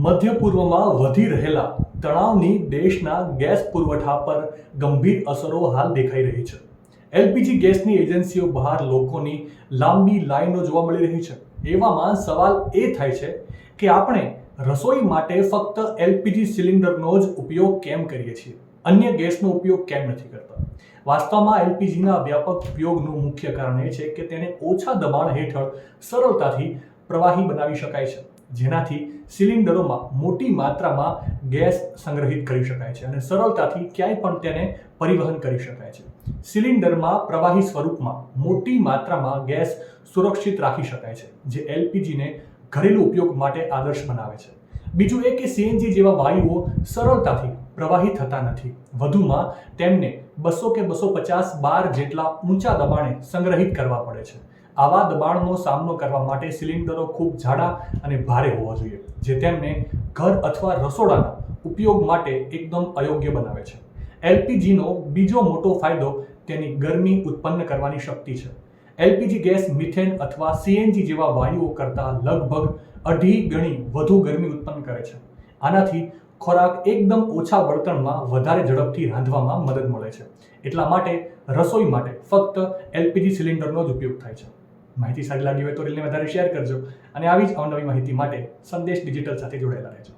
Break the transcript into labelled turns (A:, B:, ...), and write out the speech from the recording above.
A: મધ્ય પૂર્વમાં વધી રહેલા તણાવની દેશના ગેસ પુરવઠા પર ગંભીર અસરો હાલ દેખાઈ રહી છે. એલપીજી ગેસની એજન્સીઓ બહાર લોકોની લાંબી લાઈનો જોવા મળી રહી છે. એવામાં સવાલ એ થાય છે કે આપણે રસોઈ માટે ફક્ત એલપીજી સિલિન્ડરનો જ ઉપયોગ કેમ કરીએ છીએ, અન્ય ગેસનો ઉપયોગ કેમ નથી કરતા? વાસ્તવમાં એલપીજીના વ્યાપક ઉપયોગનું મુખ્ય કારણ એ છે કે તેને ઓછા દબાણ હેઠળ સરળતાથી પ્રવાહી બનાવી શકાય છે, જેનાથી સિલિન્ડરોમાં મોટી માત્રામાં ગેસ સંગ્રહિત કરી શકાય છે અને સરળતાથી ક્યાંય પણ તેને પરિવહન કરી શકાય છે. સિલિન્ડરમાં પ્રવાહી સ્વરૂપમાં મોટી માત્રામાં ગેસ સુરક્ષિત રાખી શકાય છે, જે એલપીજીને ઘરેલું ઉપયોગ માટે આદર્શ બનાવે છે. બીજું એ કે સીએનજી જેવા વાયુઓ સરળતાથી પ્રવાહી થતા નથી. વધુમાં તેમને 200 કે 250 બાર જેટલા ઊંચા દબાણે સંગ્રહિત કરવા પડે છે. આવા દબાણનો સામનો કરવા માટે સિલિન્ડરો ખૂબ જાડા અને ભારે હોવા જોઈએ, જે તેમને ઘર અથવા રસોડાના ઉપયોગ માટે એકદમ અયોગ્ય બનાવે છે. એલપીજીનો બીજો મોટો ફાયદો તેની ગરમી ઉત્પન્ન કરવાની શક્તિ છે. એલપીજી ગેસ મિથેન અથવા સીએનજી જેવા વાયુઓ કરતાં લગભગ 2.5 ગણી વધુ ગરમી ઉત્પન્ન કરે છે. આનાથી ખોરાક એકદમ ઓછા બળતણમાં વધારે ઝડપથી રાંધવામાં મદદ મળે છે. એટલા માટે રસોઈ માટે ફક્ત એલપીજી સિલિન્ડરનો જ ઉપયોગ થાય છે. માહિતી સારી લાગી હોય તો રીલને વધારે શેર કરજો અને આવી જ અવનવી માહિતી માટે સંદેશ ડિજિટલ સાથે જોડાયેલા રહેજો.